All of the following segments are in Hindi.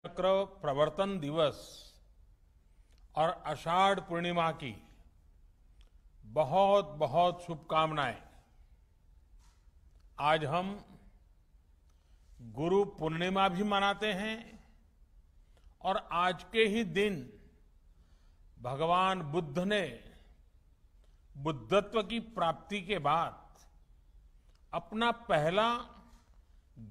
चक्र प्रवर्तन दिवस और आषाढ़ पूर्णिमा की बहुत बहुत शुभकामनाएं। आज हम गुरु पूर्णिमा भी मनाते हैं और आज के ही दिन भगवान बुद्ध ने बुद्धत्व की प्राप्ति के बाद अपना पहला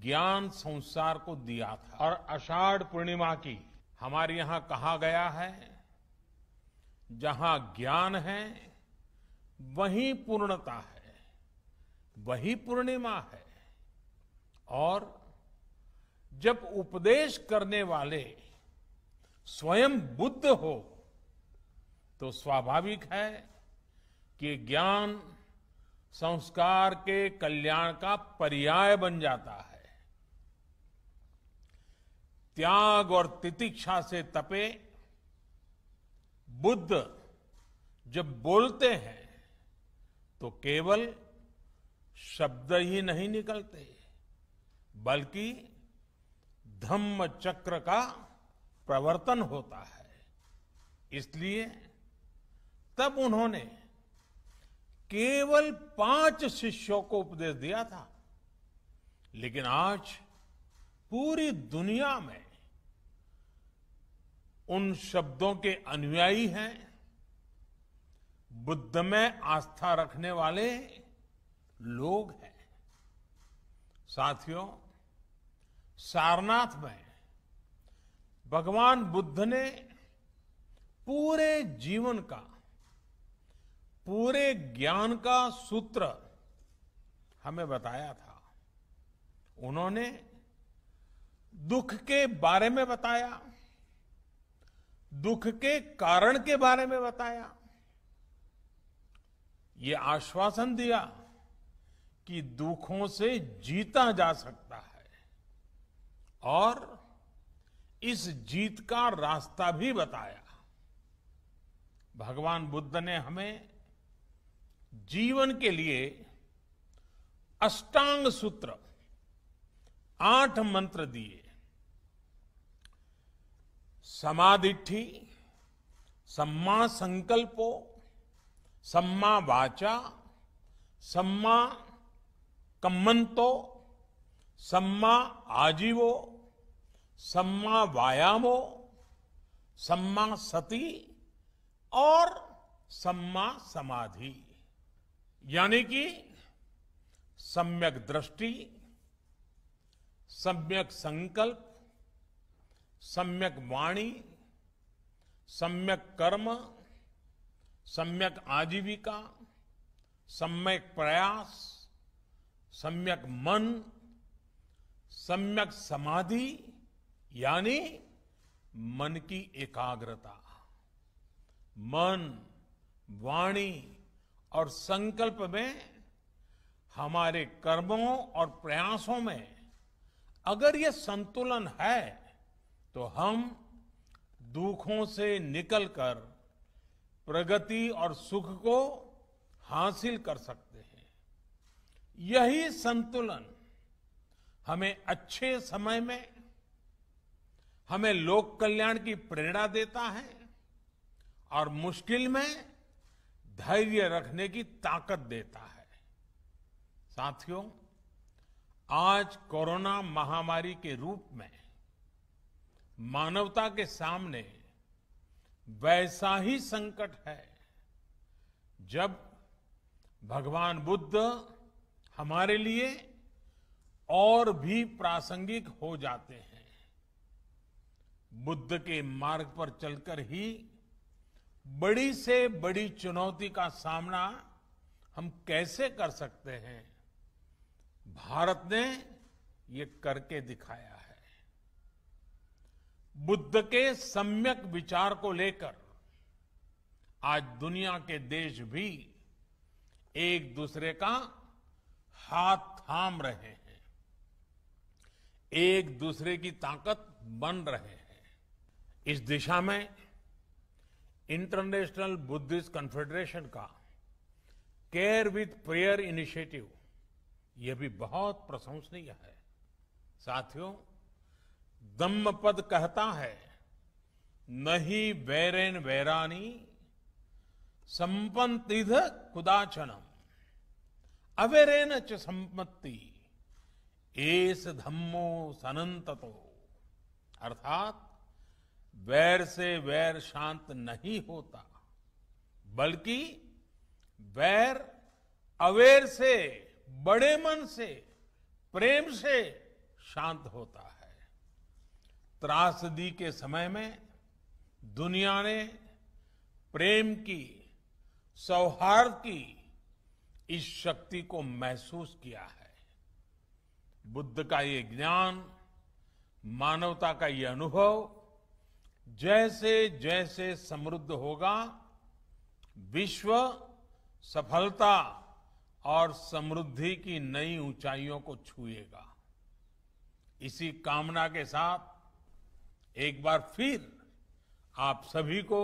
ज्ञान संसार को दिया था। और आषाढ़ पूर्णिमा की हमारे यहां कहा गया है, जहां ज्ञान है वहीं पूर्णता है, वही पूर्णिमा है। और जब उपदेश करने वाले स्वयं बुद्ध हो तो स्वाभाविक है कि ज्ञान संस्कार के कल्याण का पर्याय बन जाता है। त्याग और तितिक्षा से तपे बुद्ध जब बोलते हैं तो केवल शब्द ही नहीं निकलते, बल्कि धम्म चक्र का प्रवर्तन होता है। इसलिए तब उन्होंने केवल 5 शिष्यों को उपदेश दिया था, लेकिन आज पूरी दुनिया में उन शब्दों के अनुयायी हैं, बुद्ध में आस्था रखने वाले लोग हैं। साथियों, सारनाथ में भगवान बुद्ध ने पूरे जीवन का, पूरे ज्ञान का सूत्र हमें बताया था। उन्होंने दुख के बारे में बताया, दुख के कारण के बारे में बताया, ये आश्वासन दिया कि दुखों से जीता जा सकता है और इस जीत का रास्ता भी बताया। भगवान बुद्ध ने हमें जीवन के लिए अष्टांग सूत्र 8 मंत्र दिए। समाधिठि, सम्मा संकल्पो, सम्मा वाचा, सम्मा कम्मंतो, सम्मा आजीवो, सम्मा वायामो, सम्मा सति और सम्मा समाधि। यानी कि सम्यक दृष्टि, सम्यक संकल्प, सम्यक वाणी, सम्यक कर्म, सम्यक आजीविका, सम्यक प्रयास, सम्यक मन, सम्यक समाधि यानी मन की एकाग्रता। मन, वाणी और संकल्प में, हमारे कर्मों और प्रयासों में अगर ये संतुलन है तो हम दुखों से निकलकर प्रगति और सुख को हासिल कर सकते हैं। यही संतुलन हमें अच्छे समय में हमें लोक कल्याण की प्रेरणा देता है और मुश्किल में धैर्य रखने की ताकत देता है। साथियों, आज कोरोना महामारी के रूप में मानवता के सामने वैसा ही संकट है जब भगवान बुद्ध हमारे लिए और भी प्रासंगिक हो जाते हैं। बुद्ध के मार्ग पर चलकर ही बड़ी से बड़ी चुनौती का सामना हम कैसे कर सकते हैं, भारत ने ये करके दिखाया है। बुद्ध के सम्यक विचार को लेकर आज दुनिया के देश भी एक दूसरे का हाथ थाम रहे हैं, एक दूसरे की ताकत बन रहे हैं। इस दिशा में इंटरनेशनल बुद्धिस्ट कॉन्फेडरेशन का केयर विथ प्रेयर इनिशिएटिव, यह भी बहुत प्रशंसनीय है। साथियों, धम्मपद कहता है, नहीं वैरेन वैरानी संपन्तिध कुदाचनम अवैरेन च संपत्ति एस धम्मो सनंततो। अर्थात वैर से वैर शांत नहीं होता, बल्कि वैर अवैर से, बड़े मन से, प्रेम से शांत होता है। त्रासदी के समय में दुनिया ने प्रेम की, सौहार्द की इस शक्ति को महसूस किया है। बुद्ध का ये ज्ञान, मानवता का ये अनुभव जैसे जैसे समृद्ध होगा, विश्व सफलता और समृद्धि की नई ऊंचाइयों को छुएगा। इसी कामना के साथ एक बार फिर आप सभी को